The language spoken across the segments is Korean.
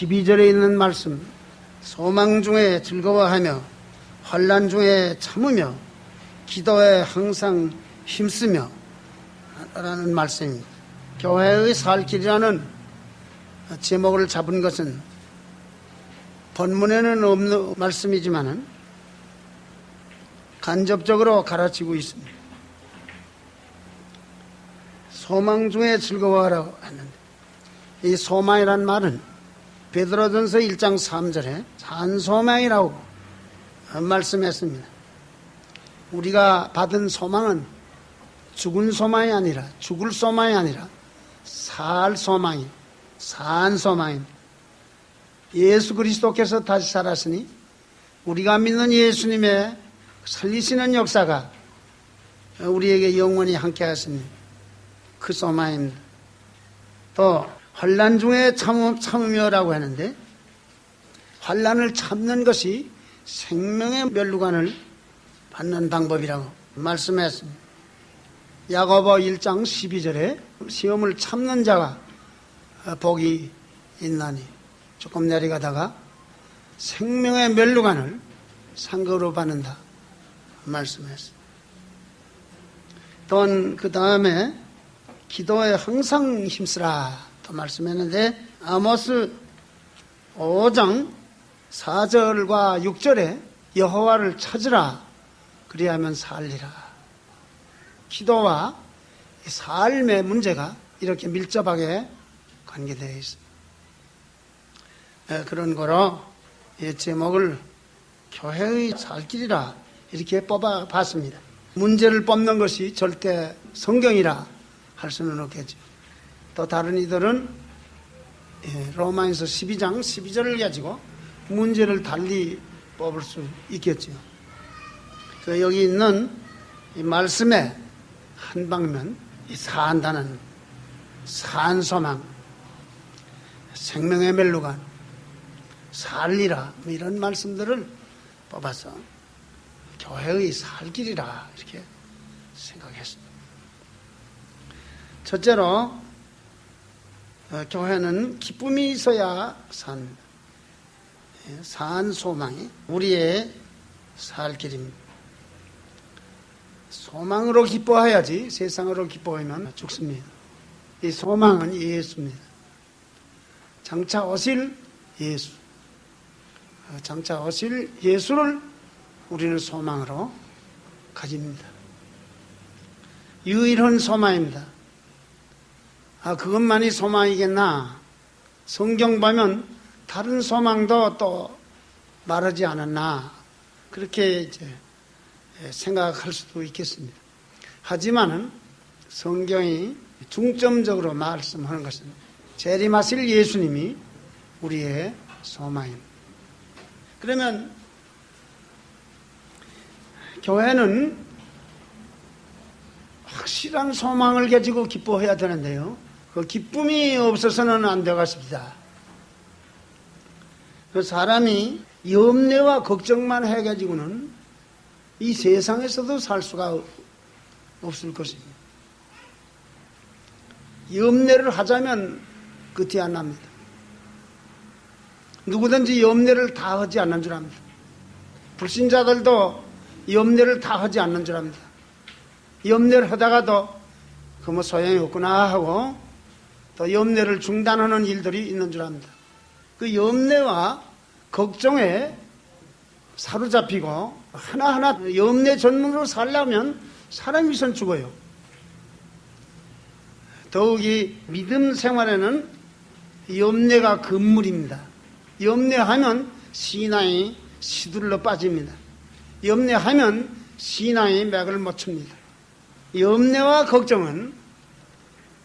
12절에 있는 말씀, 소망 중에 즐거워하며 환난 중에 참으며 기도에 항상 힘쓰며 라는 말씀입니다. 교회의 살 길이라는 제목을 잡은 것은 본문에는 없는 말씀이지만 간접적으로 가르치고 있습니다. 소망 중에 즐거워하라고 했는데, 이 소망이란 말은 베드로전서 1장 3절에 산소망이라고 말씀했습니다. 우리가 받은 소망은 죽은 소망이 아니라, 죽을 소망이 아니라 살 소망이, 산 소망입니다. 예수 그리스도께서 다시 살았으니 우리가 믿는 예수님의 살리시는 역사가 우리에게 영원히 함께 하시니 그 소망입니다. 또 환난 중에 참으며라고 하는데, 환난을 참는 것이 생명의 멸류관을 받는 방법이라고 말씀했습니다. 야고보 1장 12절에 시험을 참는 자가 복이 있나니, 조금 내려가다가 생명의 멸류관을 상급으로 받는다 말씀했습니다. 또 그 다음에 기도에 항상 힘쓰라 또 말씀했는데, 아모스 5장 4절과 6절에 여호와를 찾으라 그리하면 살리라. 기도와 삶의 문제가 이렇게 밀접하게 관계되어 있습니다. 그런 거로 이 제목을 교회의 살길이라 이렇게 뽑아봤습니다. 문제를 뽑는 것이 절대 성경이라 할 수는 없겠죠. 또 다른 이들은 로마에서 12장 12절을 가지고 문제를 달리 뽑을 수 있겠죠. 여기 있는 이 말씀의 한 방면, 이 산다는 산소망, 생명의 멸류관, 살리라, 이런 말씀들을 뽑아서 교회의 살길이라 이렇게 생각했습니다. 첫째로 교회는 기쁨이 있어야 삽니다. 산 소망이 우리의 살 길입니다. 소망으로 기뻐해야지 세상으로 기뻐하면 죽습니다. 이 소망은 예수입니다. 장차 오실 예수, 장차 오실 예수를 우리는 소망으로 가집니다. 유일한 소망입니다. 그것만이 소망이겠나? 성경 보면 다른 소망도 또 말하지 않았나? 그렇게 이제 생각할 수도 있겠습니다. 하지만은 성경이 중점적으로 말씀하는 것은 재림하실 예수님이 우리의 소망입니다. 그러면 교회는 확실한 소망을 가지고 기뻐해야 되는데요, 그 기쁨이 없어서는 안 되겠습니다. 그 사람이 염려와 걱정만 해가지고는 이 세상에서도 살 수가 없을 것입니다. 염려를 하자면 끝이 안 납니다. 누구든지 염려를 다 하지 않는 줄 압니다. 불신자들도 염려를 다 하지 않는 줄 압니다. 염려를 하다가도 그 뭐 소용이 없구나 하고 또 염려를 중단하는 일들이 있는 줄 압니다. 그 염려와 걱정에 사로잡히고 하나하나 염려 전문으로 살려면 사람이 선 죽어요. 더욱이 믿음 생활에는 염려가 금물입니다. 염려하면 신앙이 시들러 빠집니다. 염려하면 신앙이 맥을 못 춥니다. 염려와 걱정은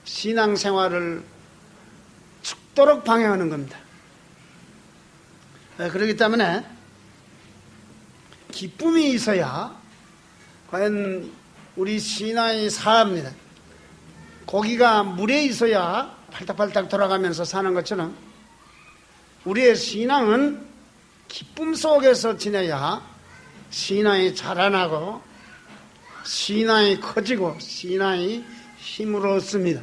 신앙생활을 죽도록 방해하는 겁니다. 그렇기 때문에 기쁨이 있어야 과연 우리 신앙이 살아갑니다. 고기가 물에 있어야 팔딱팔딱 돌아가면서 사는 것처럼 우리의 신앙은 기쁨 속에서 지내야 신앙이 자라나고 신앙이 커지고 신앙이 힘을 얻습니다.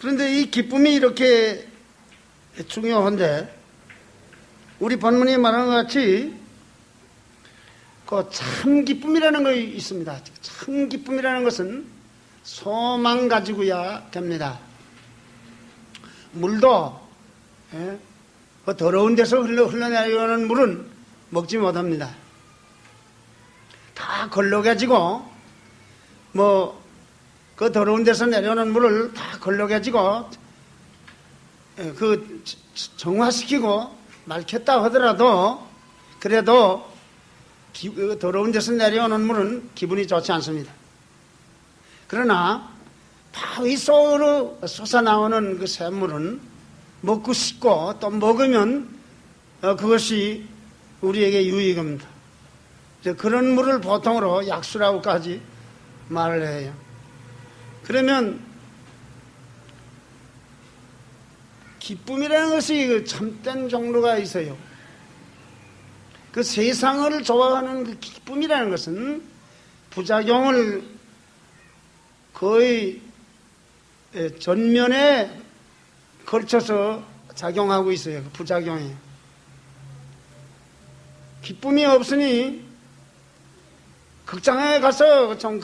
그런데 이 기쁨이 이렇게 중요한데 우리 본문이 말하는 것 같이 그 참 기쁨이라는 것이 있습니다. 참 기쁨이라는 것은 소망 가지고야 됩니다. 물도 그 더러운 데서 흘러내려오는 물은 먹지 못합니다. 다 걸러가지고 그 더러운 데서 내려오는 물을 다 걸러가지고 그 정화시키고 맑혔다 하더라도 그래도 더러운 데서 내려오는 물은 기분이 좋지 않습니다. 그러나 바위 속으로 솟아나오는 그 샘물은 먹고 싶고 또 먹으면 그것이 우리에게 유익입니다. 그런 물을 보통으로 약수라고까지 말을 해요. 그러면 기쁨이라는 것이 참된 종류가 있어요. 그 세상을 좋아하는 그 기쁨이라는 것은 부작용을 거의 전면에 걸쳐서 작용하고 있어요. 그 부작용이. 기쁨이 없으니 극장에 가서 좀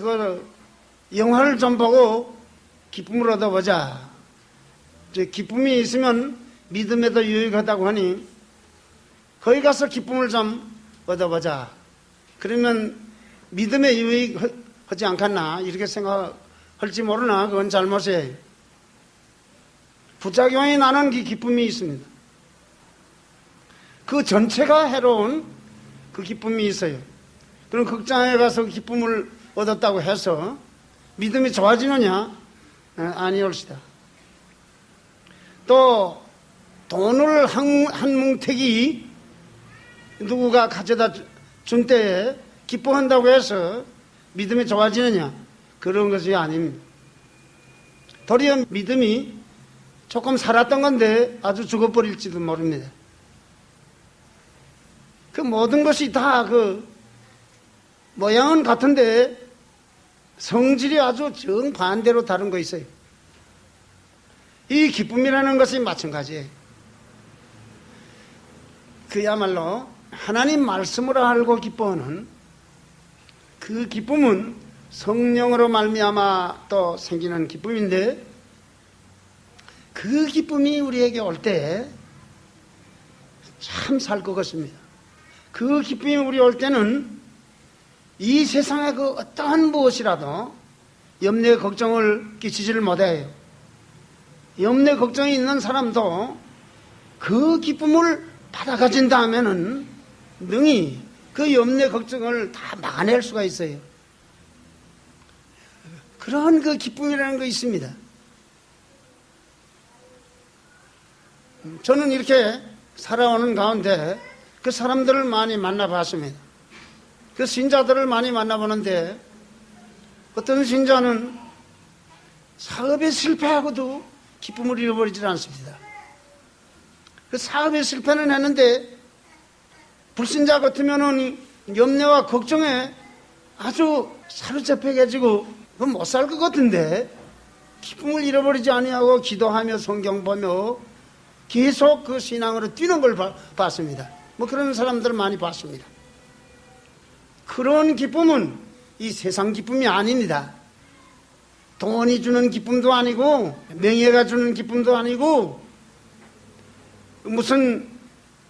영화를 좀 보고 기쁨을 얻어보자. 기쁨이 있으면 믿음에도 유익하다고 하니 거기 가서 기쁨을 좀 얻어보자. 그러면 믿음에 유익하지 않겠나 이렇게 생각할지 모르나 그건 잘못이에요. 부작용이 나는 그 기쁨이 있습니다. 그 전체가 해로운 그 기쁨이 있어요. 그럼 극장에 가서 기쁨을 얻었다고 해서 믿음이 좋아지느냐? 아니올시다. 또 돈을 한 뭉태기 누구가 가져다 준 때에 기뻐한다고 해서 믿음이 좋아지느냐? 그런 것이 아닙니다. 도리어 믿음이 조금 살았던 건데 아주 죽어버릴지도 모릅니다. 그 모든 것이 다 모양은 같은데 성질이 아주 정반대로 다른 거 있어요. 이 기쁨이라는 것이 마찬가지예요. 그야말로 하나님 말씀으로 알고 기뻐하는 그 기쁨은 성령으로 말미암아 또 생기는 기쁨인데 그 기쁨이 우리에게 올 때 참 살 것 같습니다. 그 기쁨이 우리 올 때는 이 세상의 그 어떠한 무엇이라도 염려 걱정을 끼치지를 못해요. 염려 걱정이 있는 사람도 그 기쁨을 받아 가진다 하면은 능히 그 염려 걱정을 다 막아낼 수가 있어요. 그런 그 기쁨이라는 거 있습니다. 저는 이렇게 살아오는 가운데 그 사람들을 많이 만나봤습니다. 그 신자들을 많이 만나보는데 어떤 신자는 사업에 실패하고도 기쁨을 잃어버리질 않습니다. 그 사업에 실패는 했는데 불신자 같으면은 염려와 걱정에 아주 사로잡혀가지고 못 살 것 같은데 기쁨을 잃어버리지 아니하고 기도하며 성경 보며 계속 그 신앙으로 뛰는 걸 봤습니다. 그런 사람들을 많이 봤습니다. 그런 기쁨은 이 세상 기쁨이 아닙니다. 돈이 주는 기쁨도 아니고 명예가 주는 기쁨도 아니고 무슨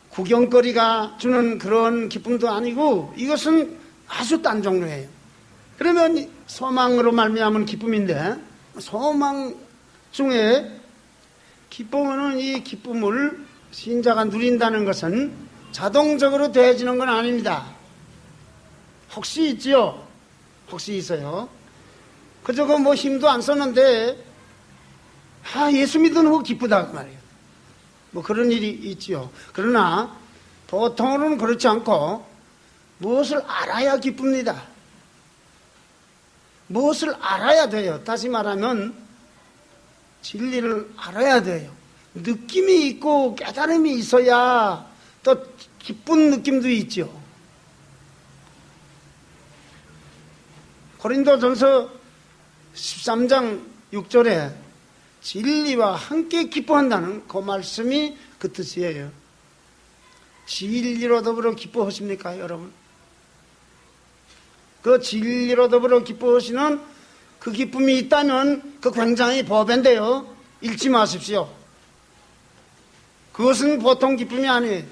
구경거리가 주는 그런 기쁨도 아니고 이것은 아주 딴 종류예요. 그러면 소망으로 말미암은 기쁨인데 소망 중에 기쁨은 이 기쁨을 신자가 누린다는 것은 자동적으로 되어지는 건 아닙니다. 혹시 있지요? 혹시 있어요? 그저 힘도 안 썼는데 예수 믿은 후 기쁘다 그 말이에요. 그런 일이 있지요. 그러나 보통으로는 그렇지 않고 무엇을 알아야 기쁩니다. 무엇을 알아야 돼요. 다시 말하면 진리를 알아야 돼요. 느낌이 있고 깨달음이 있어야 또 기쁜 느낌도 있죠. 고린도전서 13장 6절에 진리와 함께 기뻐한다는 그 말씀이 그 뜻이에요. 진리로 더불어 기뻐하십니까, 여러분? 그 진리로 더불어 기뻐하시는 그 기쁨이 있다면 그 굉장히 보배인데요. 잃지 마십시오. 그것은 보통 기쁨이 아니에요.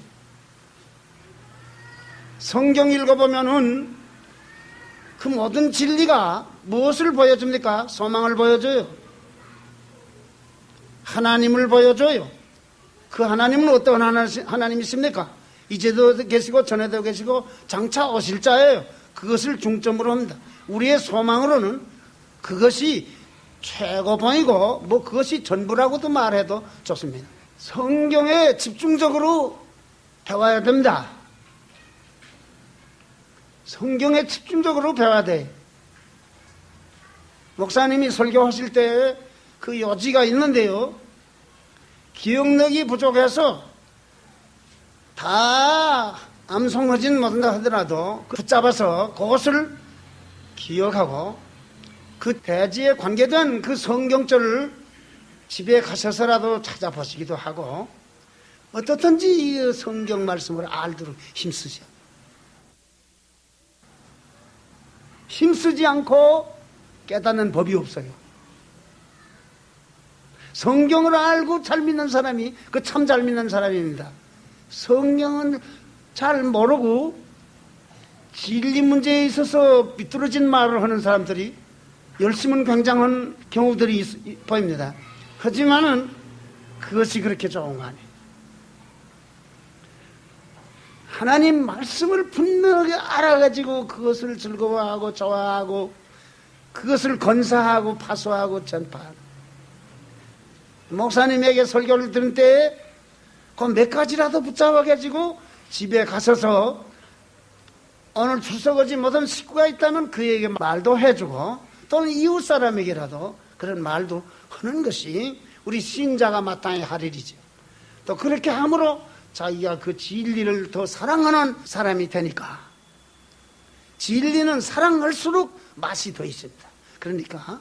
성경 읽어보면은 그 모든 진리가 무엇을 보여줍니까? 소망을 보여줘요. 하나님을 보여줘요. 그 하나님은 어떤 하나님이십니까? 이제도 계시고 전에도 계시고 장차 오실 자예요. 그것을 중점으로 합니다. 우리의 소망으로는 그것이 최고봉이고 뭐 그것이 전부라고도 말해도 좋습니다. 성경에 집중적으로 배워야 됩니다. 성경에 집중적으로 배워야 돼. 목사님이 설교하실 때 그 요지가 있는데요. 기억력이 부족해서 다 암송하진 못한다 하더라도 붙잡아서 그것을 기억하고 그 대지에 관계된 그 성경절을 집에 가셔서라도 찾아보시기도 하고 어떻든지 이 성경 말씀을 알도록 힘쓰죠. 힘쓰지 않고 깨닫는 법이 없어요. 성경을 알고 잘 믿는 사람이 그 참 잘 믿는 사람입니다. 성경은 잘 모르고 진리 문제에 있어서 비뚤어진 말을 하는 사람들이 열심은 굉장한 경우들이 보입니다. 하지만은 그것이 그렇게 좋은 거 아니에요. 하나님 말씀을 분명하게 알아가지고 그것을 즐거워하고 좋아하고 그것을 건사하고 파수하고 전파하고 목사님에게 설교를 들은 때에 그 몇 가지라도 붙잡아가지고 집에 가셔서 오늘 출석하지 못한 식구가 있다면 그에게 말도 해주고 또는 이웃 사람에게라도 그런 말도 하는 것이 우리 신자가 마땅히 할 일이죠. 또 그렇게 함으로 자기가 그 진리를 더 사랑하는 사람이 되니까 진리는 사랑할수록 맛이 더 있습니다. 그러니까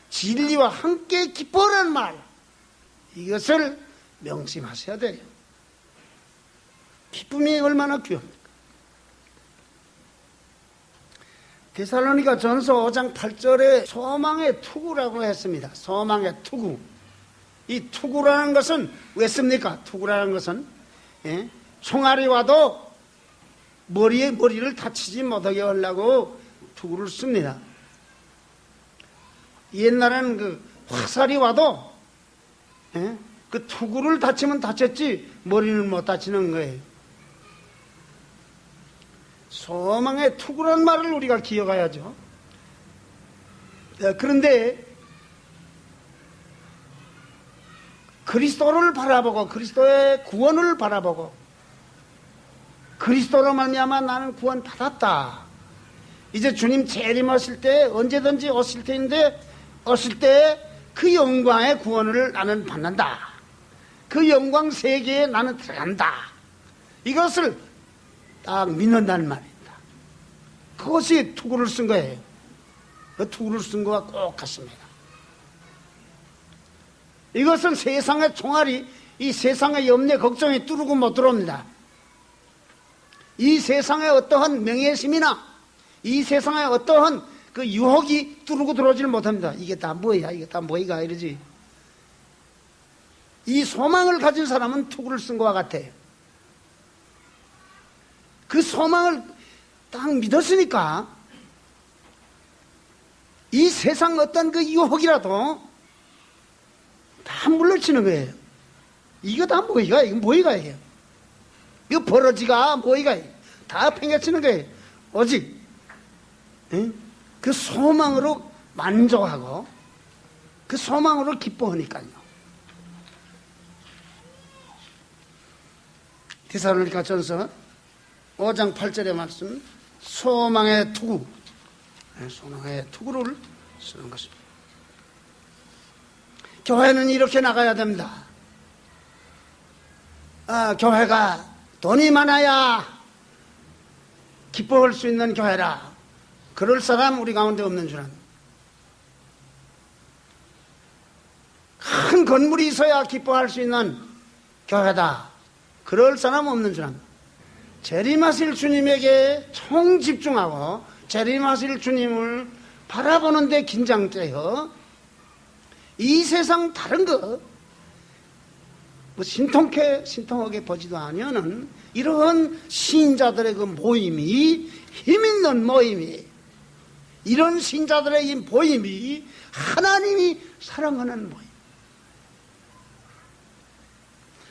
진리와 함께 기뻐하는 말 이것을 명심하셔야 돼요. 기쁨이 얼마나 귀합니까? 데살로니가 전서 5장 8절에 소망의 투구라고 했습니다. 소망의 투구. 이 투구라는 것은 왜 씁니까? 투구라는 것은 총알이 와도 머리를 다치지 못하게 하려고 투구를 씁니다. 옛날에는 그 화살이 와도 그 투구를 다치면 다쳤지 머리는 못 다치는 거예요. 소망의 투구란 말을 우리가 기억해야죠. 그런데 그리스도를 바라보고 그리스도의 구원을 바라보고 그리스도로 말미암아 나는 구원 받았다. 이제 주님 재림하실 때 언제든지 오실 텐데 오실 때 그 영광의 구원을 나는 받는다. 그 영광 세계에 나는 들어간다. 이것을 딱 믿는다는 말입니다. 그것이 투구를 쓴 거예요. 그 투구를 쓴 거와 꼭 같습니다. 이것은 세상의 총알이 이 세상의 염려 걱정이 뚫고 못 들어옵니다. 이 세상의 어떠한 명예심이나 이 세상의 어떠한 그 유혹이 뚫고 들어오지를 못합니다. 이게 다 뭐야? 이게 다 뭐이가? 이러지. 이 소망을 가진 사람은 투구를 쓴 것과 같아요. 그 소망을 딱 믿었으니까 이 세상 어떤 그 유혹이라도 다 물러치는 거예요. 이거 다 뭐이가? 이거 뭐이가? 이거 버러지가 뭐이가? 다 팽개치는 거예요. 오직 그 소망으로 만족하고 그 소망으로 기뻐하니까요. 데살로니가 전서 5장 8절의 말씀 소망의 투구 소망의 투구를 쓰는 것입니다. 교회는 이렇게 나가야 됩니다. 교회가 돈이 많아야 기뻐할 수 있는 교회라. 그럴 사람 우리 가운데 없는 줄 압니다. 큰 건물이 있어야 기뻐할 수 있는 교회다. 그럴 사람 없는 줄 압니다. 재림하실 주님에게 총 집중하고 재림하실 주님을 바라보는데 긴장되어 이 세상 다른 거 뭐 신통하게 보지도 않으면은 이런 신자들의 그 모임이 힘있는 모임이 이런 신자들의 이 모임이 하나님이 사랑하는 모임.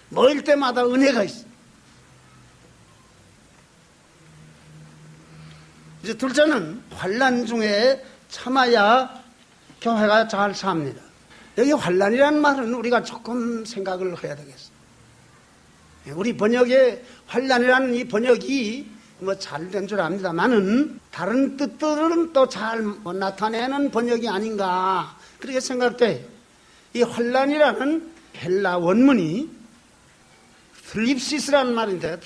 모일 때마다 은혜가 있어. 이제 둘째는 환난 중에 참아야 교회가 잘 삽니다. 여기 환난이라는 말은 우리가 조금 생각을 해야 되겠어. 우리 번역에 환난이라는 이 번역이 뭐 잘 된 줄 압니다만은 다른 뜻들은 또 잘 나타내는 번역이 아닌가 그렇게 생각돼. 이 환난이라는 헬라 원문이 들립시스라는 말인데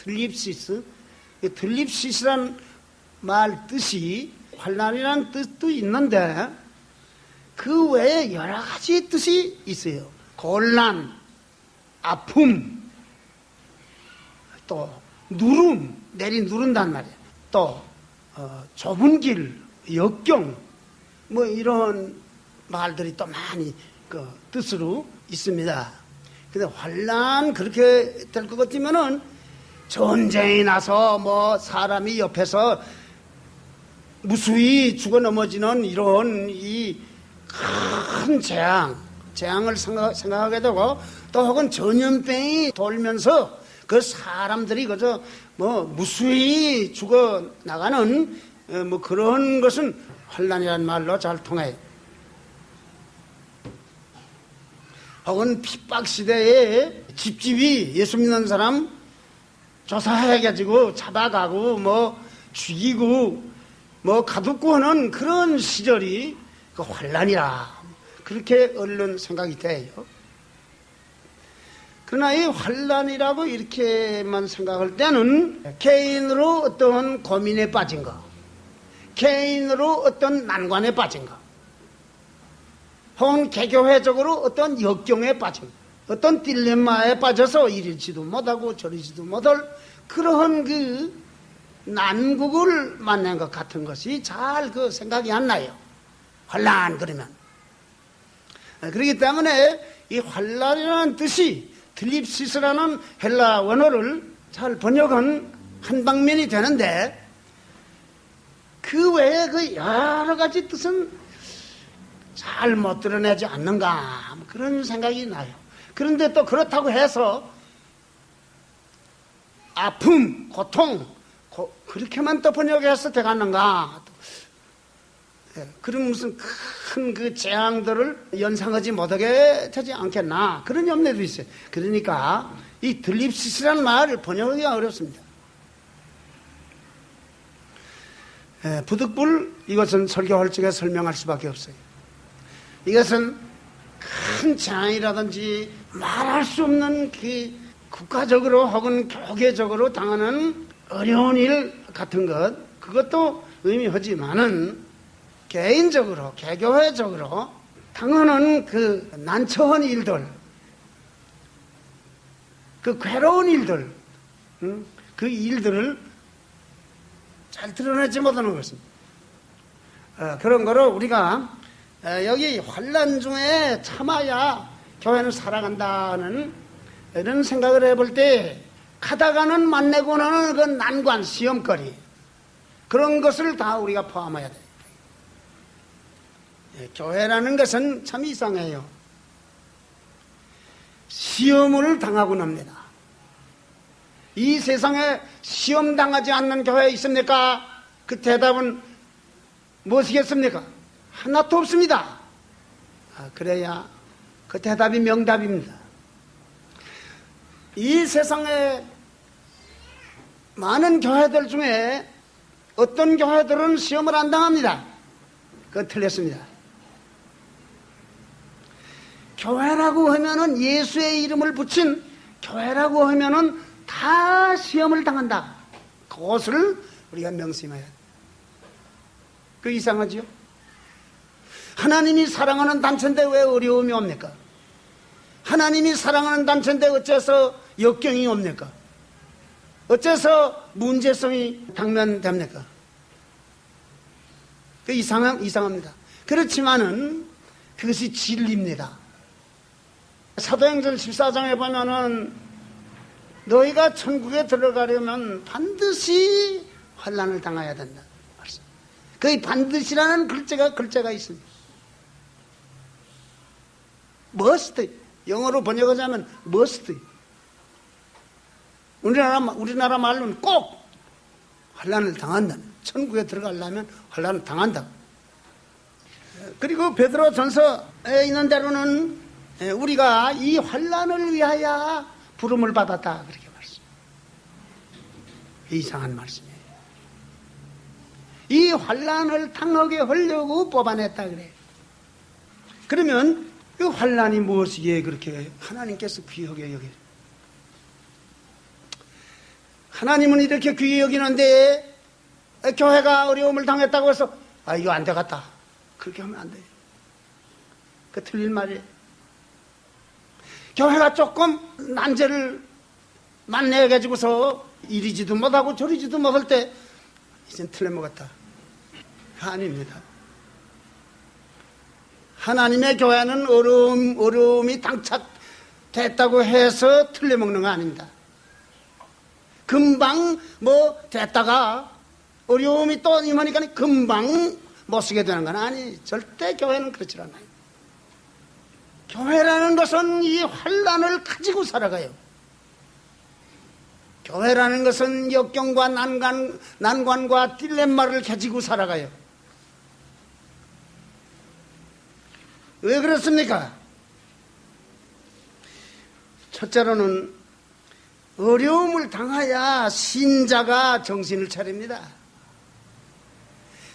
들립시스라는 말 뜻이 환난이라는 뜻도 있는데 그 외에 여러 가지 뜻이 있어요. 곤란, 아픔, 또 누름, 누른단 말이에요. 또 좁은 길, 역경, 뭐 이런 말들이 또 많이 그 뜻으로 있습니다. 근데 환난 그렇게 될 것 같으면은 전쟁이 나서 뭐 사람이 옆에서 무수히 죽어 넘어지는 이런 이 큰 재앙을 생각하게 되고 또 혹은 전염병이 돌면서 그 사람들이 그저 뭐 무수히 죽어 나가는 뭐 그런 것은 환난이라는 말로 잘 통해요. 혹은 핍박 시대에 집집이 예수 믿는 사람 조사해가지고 잡아가고 뭐 죽이고 뭐 가두고 하는 그런 시절이 그 환난이라 그렇게 얼른 생각이 돼요. 그러나 이 환난이라고 이렇게만 생각할 때는 개인으로 어떤 고민에 빠진 거, 개인으로 어떤 난관에 빠진 거, 혹은 개교회적으로 어떤 역경에 빠진 거, 어떤 딜레마에 빠져서 이리지도 못하고 저리지도 못할 그러한 그 난국을 만난 것 같은 것이 잘 그 생각이 안 나요. 환난 그러면. 그렇기 때문에 이 환난이라는 뜻이 들립시스라는 헬라 원어를 잘 번역한 한 방면이 되는데 그 외에 그 여러 가지 뜻은 잘 못 드러내지 않는가 그런 생각이 나요. 그런데 또 그렇다고 해서 아픔, 고통 그렇게만 또 번역해서 되겠는가? 그런 무슨 큰 그 재앙들을 연상하지 못하게 되지 않겠나 그런 염려도 있어요. 그러니까 이 들립시스라는 말을 번역하기가 어렵습니다. 부득불 이것은 설교할 적에 설명할 수밖에 없어요. 이것은 큰 재앙이라든지 말할 수 없는 그 국가적으로 혹은 교계적으로 당하는 어려운 일 같은 것 그것도 의미하지만은 개인적으로 개교회적으로 당하는 그 난처한 일들 그 괴로운 일들 그 일들을 잘 드러내지 못하는 것입니다. 그런 거를 우리가 여기 환난 중에 참아야 교회는 살아간다는 이런 생각을 해볼 때 가다가는 만나고 나는 그 난관 시험거리 그런 것을 다 우리가 포함해야 돼요. 교회라는 것은 참 이상해요. 시험을 당하고 납니다. 이 세상에 시험 당하지 않는 교회 있습니까? 그 대답은 무엇이겠습니까? 하나도 없습니다. 그래야 그 대답이 명답입니다. 이 세상에 많은 교회들 중에 어떤 교회들은 시험을 안 당합니다. 그건 틀렸습니다. 교회라고 하면은 예수의 이름을 붙인 교회라고 하면은 다 시험을 당한다. 그것을 우리가 명심해야 돼. 그 이상하죠? 하나님이 사랑하는 단체인데 왜 어려움이 옵니까? 하나님이 사랑하는 단체인데 어째서 역경이 옵니까? 어째서 문제성이 당면됩니까? 그 이상합니다. 그렇지만은 그것이 진리입니다. 사도행전 14장에 보면은 너희가 천국에 들어가려면 반드시 환난을 당해야 된다. 그 반드시라는 글자가 있습니다. must. 영어로 번역하자면 must. 우리나라 말로는 꼭 환난을 당한다. 천국에 들어가려면 환난을 당한다. 그리고 베드로 전서에 있는 대로는 우리가 이 환난을 위하여 부름을 받았다. 그렇게 말씀. 이상한 말씀이에요. 이 환난을 당하게 하려고 뽑아냈다 그래요. 그러면 그 환난이 무엇이기에 그렇게 하나님께서 귀하게 여겨요? 하나님은 이렇게 귀히 여기는데 교회가 어려움을 당했다고 해서 이거 안 되겠다. 그렇게 하면 안 돼요. 그 틀린 말이에요. 교회가 조금 난제를 만나가지고서 이리지도 못하고 저리지도 못할 때 이젠 틀려먹었다. 아닙니다. 하나님의 교회는 어려움이 당착됐다고 해서 틀려먹는 거 아닙니다. 금방 됐다가 어려움이 또 임하니까 금방 못 쓰게 되는 건 아니. 절대 교회는 그렇지 않아요. 교회라는 것은 이 환난을 가지고 살아가요. 교회라는 것은 역경과 난관과 딜레마를 가지고 살아가요. 왜 그렇습니까? 첫째로는 어려움을 당하야 신자가 정신을 차립니다.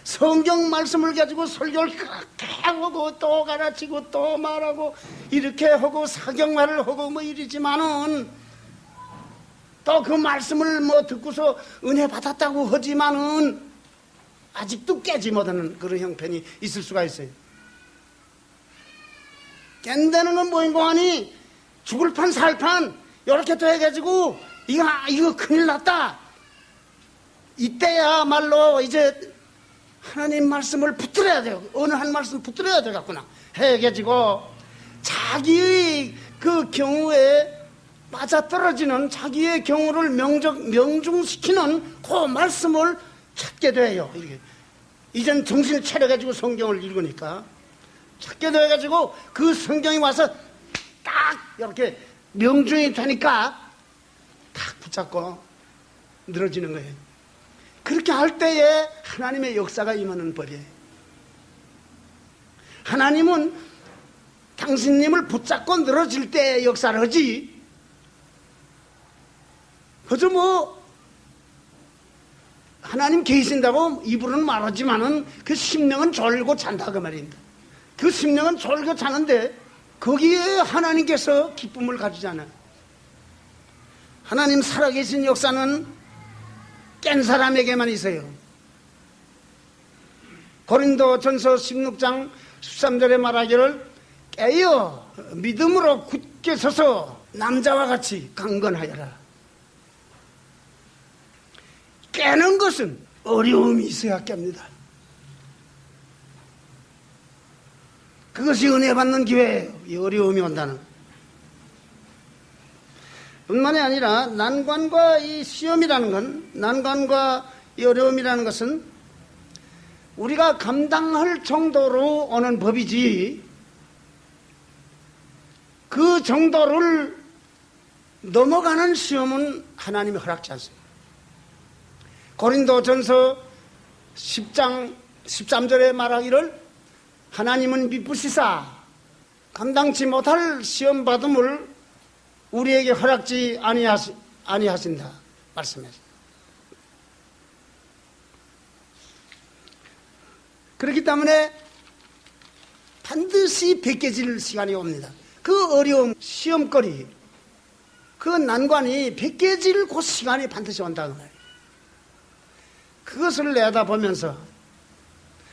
성경 말씀을 가지고 설교를 그렇게 하고 또 가르치고 또 말하고 이렇게 하고 사경말을 하고 이러지만은 또 그 말씀을 듣고서 은혜 받았다고 하지만은 아직도 깨지 못하는 그런 형편이 있을 수가 있어요. 깬다는 건 뭐인고 하니 죽을 판 살 판 이렇게 또 해가지고 이거 큰일 났다. 이때야말로 이제 하나님 말씀을 붙들어야 돼요. 어느 한 말씀 붙들어야 되겠구나 해가지고 자기의 그 경우에 맞아떨어지는 자기의 경우를 명중시키는 그 말씀을 찾게 돼요. 이렇게. 이젠 정신을 차려가지고 성경을 읽으니까 찾게 돼가지고 그 성경이 와서 딱 이렇게 명중이 되니까 딱 붙잡고 늘어지는 거예요. 그렇게 할 때에 하나님의 역사가 임하는 법이에요. 하나님은 당신님을 붙잡고 늘어질 때 역사를 하지. 그저 하나님 계신다고 입으로는 말하지만은 그 심령은 졸고 잔다 그 말입니다. 그 심령은 졸고 자는데 거기에 하나님께서 기쁨을 가지지 않아요. 하나님 살아계신 역사는 깬 사람에게만 있어요. 고린도전서 16장 13절에 말하기를 깨어 믿음으로 굳게 서서 남자와 같이 강건하여라. 깨는 것은 어려움이 있어야 깹니다. 그것이 은혜 받는 기회예요. 이 어려움이 온다는. 뿐만이 아니라 난관과 이 시험이라는 건, 난관과 이 어려움이라는 것은 우리가 감당할 정도로 오는 법이지 그 정도를 넘어가는 시험은 하나님이 허락지 않습니다. 고린도전서 10장 13절에 말하기를 하나님은 미쁘시사 감당치 못할 시험 받음을 우리에게 허락지 아니하신다 말씀했습니다. 그렇기 때문에 반드시 벗겨질 시간이 옵니다. 그 어려움, 시험거리, 그 난관이 벗겨질 그 시간이 반드시 온다고 말이에요. 그것을 내다보면서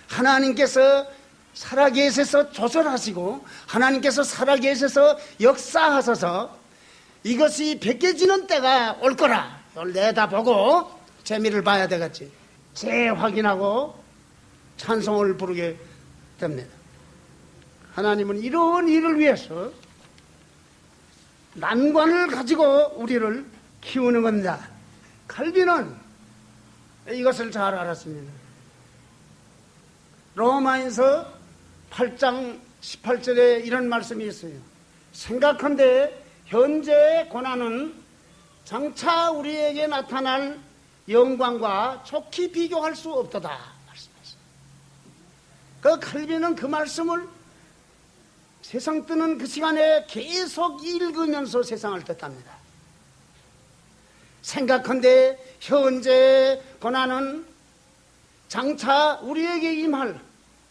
하나님께서 살아계셔서 조절하시고 하나님께서 살아계셔서 역사하셔서 이것이 베껴지는 때가 올 거라. 이걸 내다보고 재미를 봐야 되겠지. 재확인하고 찬송을 부르게 됩니다. 하나님은 이런 일을 위해서 난관을 가지고 우리를 키우는 겁니다. 칼빈은 이것을 잘 알았습니다. 로마인서 8장 18절에 이런 말씀이 있어요. 생각한데 현재의 고난은 장차 우리에게 나타날 영광과 좋게 비교할 수 없도다 말씀하셨어요. 그 칼빈은 그 말씀을 세상 뜨는 그 시간에 계속 읽으면서 세상을 떴답니다. 생각한데 현재의 고난은 장차 우리에게 임할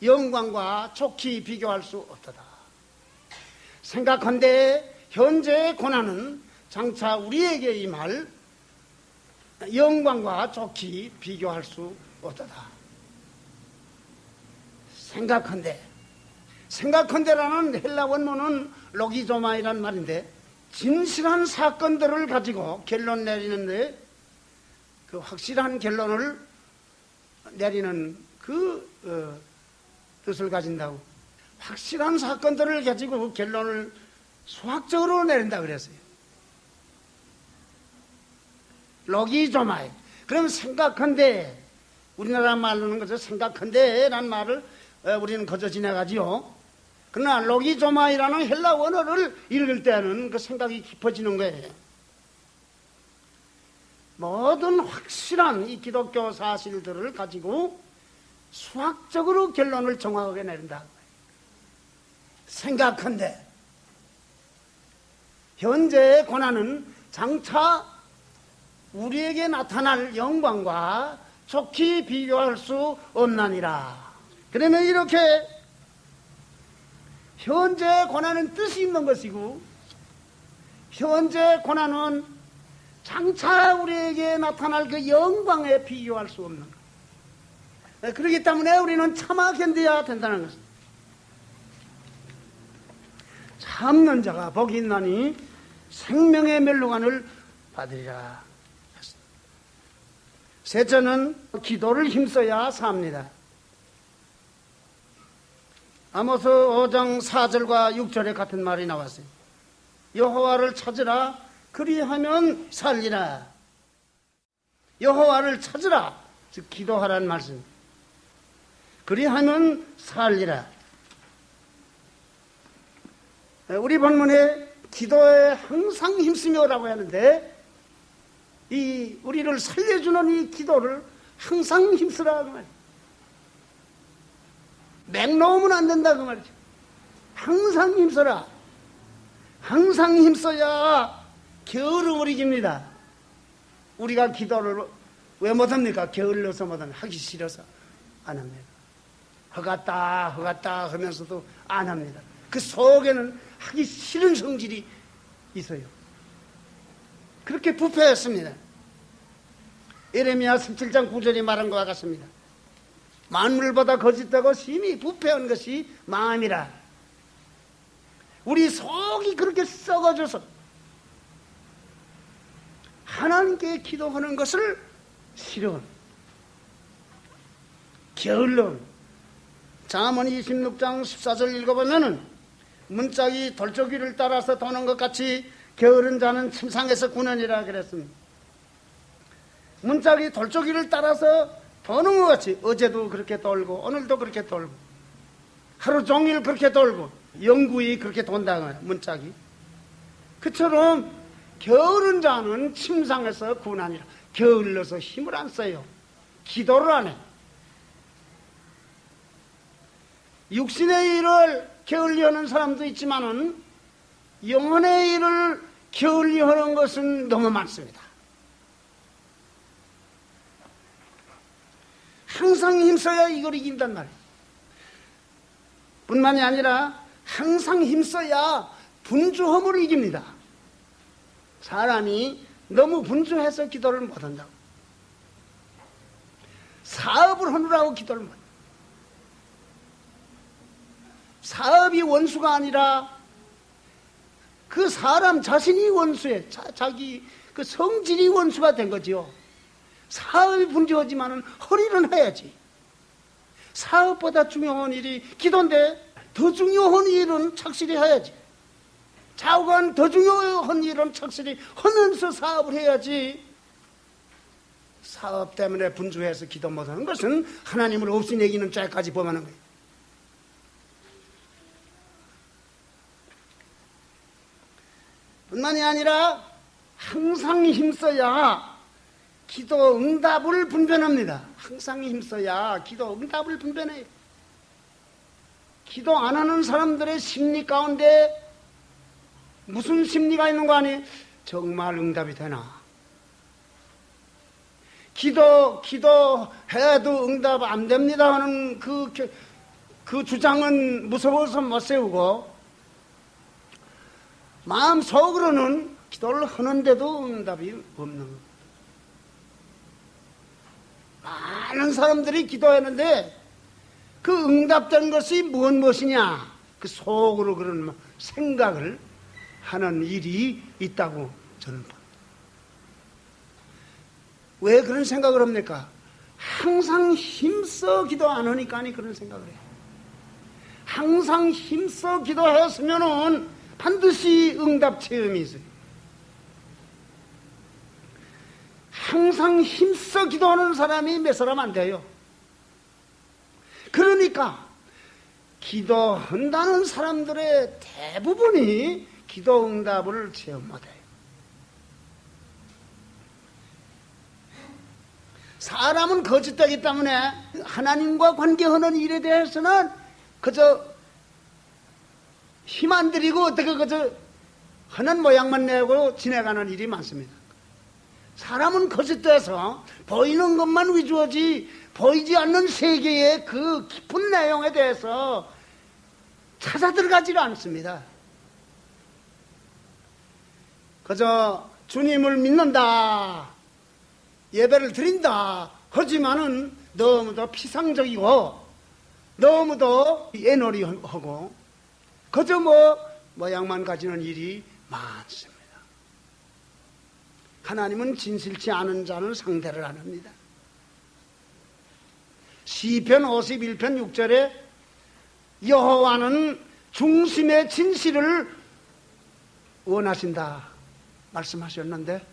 영광과 좋게 비교할 수 없도다. 생각한데 현재의 고난은 장차 우리에게 임할 영광과 좋게 비교할 수 없도다. 생각한데라는 헬라 원문은 로기조마이란 말인데 진실한 사건들을 가지고 결론 내리는데 그 확실한 결론을 내리는 그 뜻을 가진다고. 확실한 사건들을 가지고 결론을 수학적으로 내린다 그랬어요. 로기조마이. 그럼 생각한데, 우리나라 말로는 그저 생각한데라는 말을 우리는 거저 지나가지요. 그러나 로기조마이라는 헬라 원어를 읽을 때는 그 생각이 깊어지는 거예요. 모든 확실한 이 기독교 사실들을 가지고 수학적으로 결론을 정확하게 내린다. 생각한데 현재의 고난은 장차 우리에게 나타날 영광과 좋게 비교할 수 없나니라. 그러면 이렇게 현재의 고난은 뜻이 있는 것이고 현재의 고난은 장차 우리에게 나타날 그 영광에 비교할 수 없는 것. 그렇기 때문에 우리는 참아 견뎌야 된다는 것입니다. 참는 자가 복이 있나니 생명의 멸류관을 받으리라. 셋째는 기도를 힘써야 삽니다. 아모스 5장 4절과 6절에 같은 말이 나왔어요. 여호와를 찾으라 그리하면 살리라. 여호와를 찾으라, 즉 기도하라는 말씀. 그리하면 살리라. 우리 본문에 기도에 항상 힘쓰며라고 하는데 이 우리를 살려주는 이 기도를 항상 힘쓰라 그 말이에요. 맹 놓으면 안 된다 그 말이죠. 항상 힘써라. 항상 힘써야 게으름을 이깁니다. 우리가 기도를 왜 못합니까? 게을러서 못합니다. 하기 싫어서 안 합니다. 허갔다 하면서도 안 합니다. 그 속에는 하기 싫은 성질이 있어요. 그렇게 부패했습니다. 예레미야 17장 9절이 말한 것과 같습니다. 만물보다 거짓되고 심히 부패한 것이 마음이라. 우리 속이 그렇게 썩어져서 하나님께 기도하는 것을 싫어, 게을러. 잠언 26장 14절 읽어보면은 문짝이 돌조기를 따라서 도는 것 같이 게으른 자는 침상에서 구는이라 그랬습니다. 문짝이 돌조기를 따라서 도는 것 같이 어제도 그렇게 돌고 오늘도 그렇게 돌고 하루 종일 그렇게 돌고 영구히 그렇게 돈다고요. 문짝이. 그처럼 게으른 자는 침상에서 구나니라. 게을러서 힘을 안 써요. 기도를 안 해. 육신의 일을 게을리 하는 사람도 있지만은 영혼의 일을 게을리 하는 것은 너무 많습니다. 항상 힘써야 이걸 이긴단 말이에요. 뿐만이 아니라 항상 힘써야 분주함을 이깁니다. 사람이 너무 분주해서 기도를 못한다고. 사업을 하느라고 기도를 못해요. 사업이 원수가 아니라 그 사람 자신이 원수에 자기 그 성질이 원수가 된 거지요. 사업이 분주하지만은 허리는 해야지. 사업보다 중요한 일이 기도인데 더 중요한 일은 착실히 해야지. 좌우간 더 중요한 일은 착실히 하면서 사업을 해야지. 사업 때문에 분주해서 기도 못하는 것은 하나님을 없이 여기는 죄까지 범하는 거예요. 뿐만이 아니라 항상 힘써야 기도 응답을 분별합니다. 항상 힘써야 기도 응답을 분별해요. 기도 안 하는 사람들의 심리 가운데 무슨 심리가 있는 거 아니에요? 정말 응답이 되나? 기도해도 응답 안 됩니다 하는 그 주장은 무서워서 못 세우고, 마음속으로는 기도를 하는데도 응답이 없는 거예요. 많은 사람들이 기도했는데 그 응답된 것이 무엇이냐? 그 속으로 그런 생각을 하는 일이 있다고 저는 봅니다. 왜 그런 생각을 합니까? 항상 힘써 기도 안 하니까 그런 생각을 해요. 항상 힘써 기도했으면은 반드시 응답 체험이 있어요. 항상 힘써 기도하는 사람이 몇 사람 안 돼요. 그러니까 기도한다는 사람들의 대부분이 기도 응답을 체험 못해요. 사람은 거짓되기 때문에 하나님과 관계하는 일에 대해서는 그저 힘 안 들이고 어떻게 그저 하는 모양만 내고 지내가는 일이 많습니다. 사람은 거짓돼서 보이는 것만 위주하지 보이지 않는 세계의 그 깊은 내용에 대해서 찾아 들어가지를 않습니다. 그저 주님을 믿는다, 예배를 드린다 하지만은 너무도 피상적이고 너무도 애놀이하고 그저 모양만 가지는 일이 많습니다. 하나님은 진실치 않은 자는 상대를 안 합니다. 시편 51편 6절에 여호와는 중심의 진실을 원하신다 말씀하셨는데,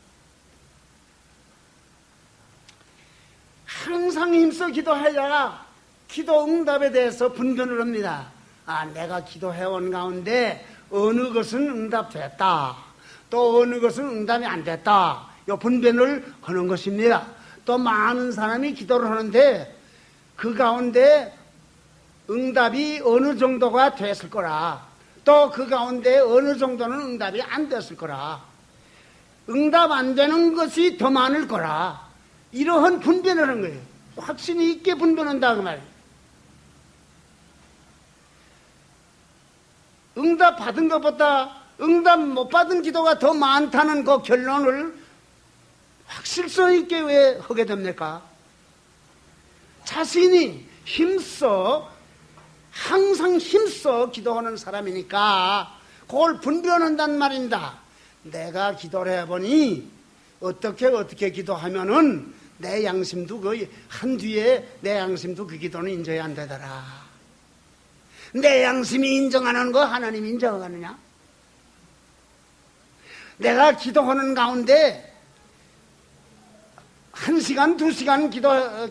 항상 힘써 기도해야 기도 응답에 대해서 분별을 합니다. 내가 기도해온 가운데 어느 것은 응답됐다, 또 어느 것은 응답이 안 됐다, 이 분별을 하는 것입니다. 또 많은 사람이 기도를 하는데 그 가운데 응답이 어느 정도가 됐을 거라, 또 그 가운데 어느 정도는 응답이 안 됐을 거라, 응답 안 되는 것이 더 많을 거라, 이러한 분별을 하는 거예요. 확신이 있게 분별한다 그 말이에요. 응답 받은 것보다 응답 못 받은 기도가 더 많다는 그 결론을 확실성 있게 왜 하게 됩니까? 자신이 힘써, 항상 힘써 기도하는 사람이니까 그걸 분별한단 말입니다. 내가 기도를 해보니 어떻게 기도하면은 내 양심도 한 뒤에 내 양심도 그 기도는 인정이 안 되더라. 내 양심이 인정하는 거 하나님이 인정하느냐? 내가 기도하는 가운데 1시간, 2시간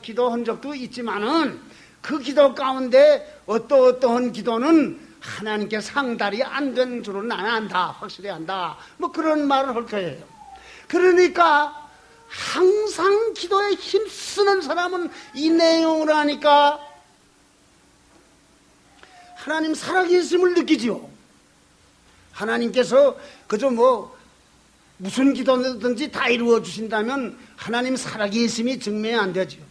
기도한 적도 있지만은 그 기도 가운데 어떠한 기도는 하나님께 상달이 안 된 줄은 나는 안다, 확실히 안다, 그런 말을 할 거예요. 그러니까 항상 기도에 힘쓰는 사람은 이 내용을 하니까 하나님 살아계심을 느끼지요. 하나님께서 그저 무슨 기도든지 다 이루어 주신다면 하나님 살아계심이 증명이 안 되죠.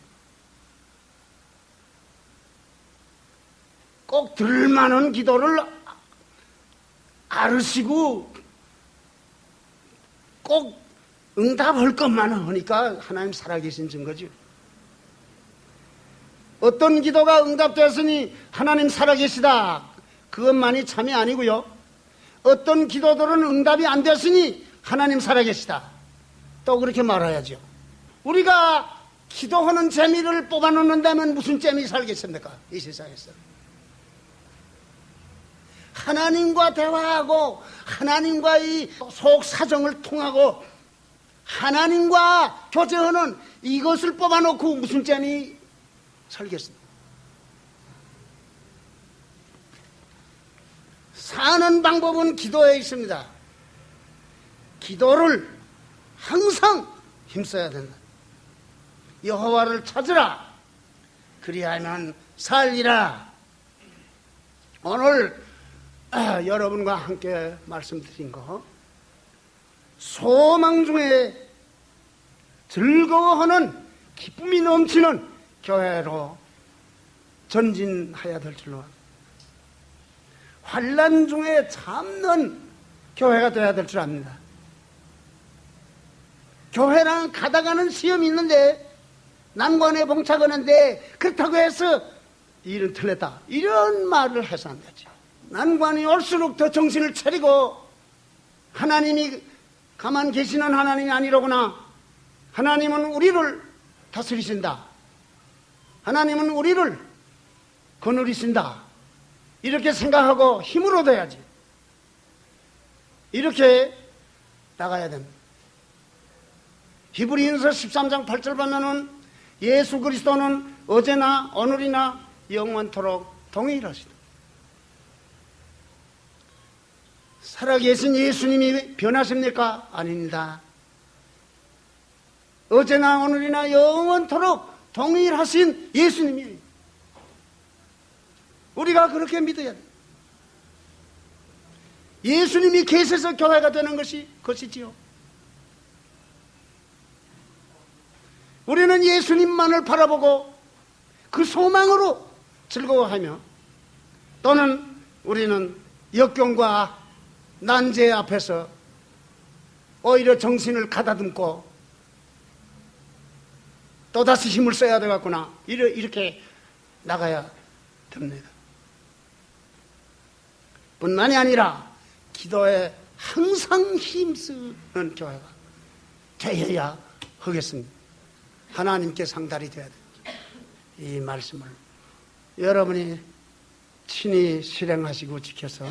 꼭 들만한 기도를 아르시고 꼭 응답할 것만 하니까 하나님 살아계신 증거죠. 어떤 기도가 응답되었으니 하나님 살아계시다, 그것만이 참이 아니고요. 어떤 기도들은 응답이 안 됐으니 하나님 살아계시다. 또 그렇게 말해야죠. 우리가 기도하는 재미를 뽑아놓는다면 무슨 재미 살겠습니까? 이 세상에서. 하나님과 대화하고 하나님과 이 속 사정을 통하고 하나님과 교제하는 이것을 뽑아놓고 무슨 재미 살겠습니까? 사는 방법은 기도에 있습니다. 기도를 항상 힘써야 된다. 여호와를 찾으라. 그리하면 살리라. 오늘 여러분과 함께 말씀드린 거, 소망 중에 즐거워하는 기쁨이 넘치는 교회로 전진해야 될 줄로 압니다. 환난 중에 참는 교회가 되어야 될 줄 압니다. 교회랑 가다가는 시험이 있는데, 난관에 봉착하는데 그렇다고 해서 일은 틀렸다, 이런 말을 해서 안 되지. 난관이 올수록 더 정신을 차리고 하나님이 가만 계시는 하나님이 아니로구나. 하나님은 우리를 다스리신다. 하나님은 우리를 거느리신다. 이렇게 생각하고 힘을 얻어야지. 이렇게 나가야 됩니다. 히브리서 13장 8절 보면은 예수 그리스도는 어제나 오늘이나 영원토록 동일하시다. 살아계신 예수님이 변하십니까? 아닙니다. 어제나 오늘이나 영원토록 동일하신 예수님이에요. 우리가 그렇게 믿어야 돼요. 예수님이 계셔서 교회가 되는 것이지요. 우리는 예수님만을 바라보고 그 소망으로 즐거워하며, 또는 우리는 역경과 난제 앞에서 오히려 정신을 가다듬고 또다시 힘을 써야 되겠구나, 이렇게 나가야 됩니다. 뿐만이 아니라 기도에 항상 힘쓰는 교회가 되어야 하겠습니다. 하나님께 상달이 되어야 됩니다. 이 말씀을 여러분이 친히 실행하시고 지켜서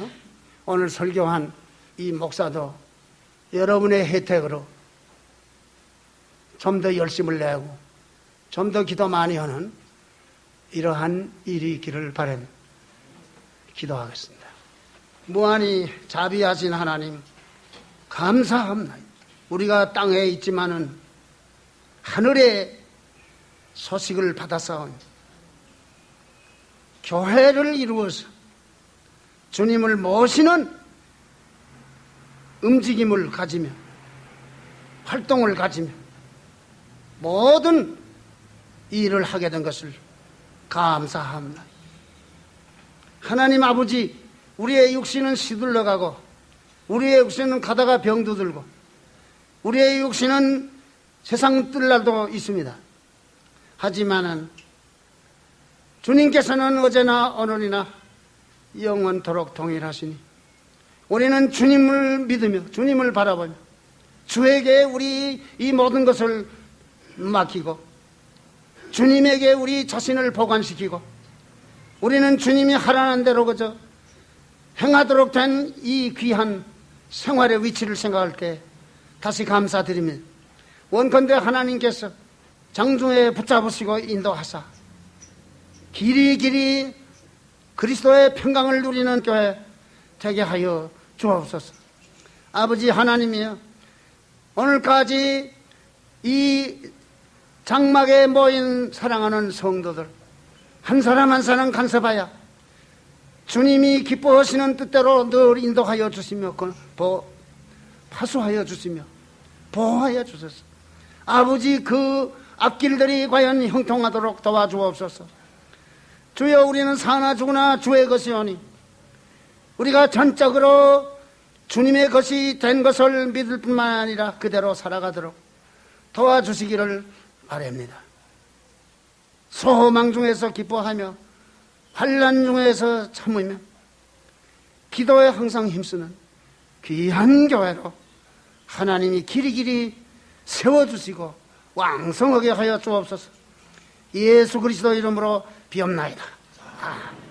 오늘 설교한 이 목사도 여러분의 혜택으로 좀 더 열심을 내고 좀 더 기도 많이 하는 이러한 일이 있기를 바랍니다. 기도하겠습니다. 무한히 자비하신 하나님, 감사합니다. 우리가 땅에 있지만은 하늘의 소식을 받아서 교회를 이루어서 주님을 모시는 움직임을 가지며 활동을 가지며 모든 일을 하게 된 것을 감사합니다. 하나님 아버지, 우리의 육신은 시들러가고 우리의 육신은 가다가 병도 들고 우리의 육신은 세상 뜰 날도 있습니다. 하지만은 주님께서는 어제나 오늘이나 영원토록 동일하시니 우리는 주님을 믿으며 주님을 바라보며 주에게 우리 이 모든 것을 맡기고 주님에게 우리 자신을 보관시키고 우리는 주님이 하라는 대로 그저 행하도록 된 이 귀한 생활의 위치를 생각할 때 다시 감사드리며, 원컨대 하나님께서 장중에 붙잡으시고 인도하사 길이 그리스도의 평강을 누리는 교회 되게 하여 주옵소서. 아버지 하나님이여, 오늘까지 이 장막에 모인 사랑하는 성도들 한 사람 한 사람 간섭하여 주님이 기뻐하시는 뜻대로 늘 인도하여 주시며 파수하여 주시며 보호하여 주소서. 아버지, 그 앞길들이 과연 형통하도록 도와주옵소서. 주여, 우리는 사나 죽으나 주의 것이오니 우리가 전적으로 주님의 것이 된 것을 믿을 뿐만 아니라 그대로 살아가도록 도와주시기를 바랍니다. 소망 중에서 기뻐하며 환난 중에서 참으며 기도에 항상 힘쓰는 귀한 교회로 하나님이 길이길이 세워주시고 왕성하게 하여 주옵소서. 예수 그리스도 이름으로 비옵나이다. 아멘.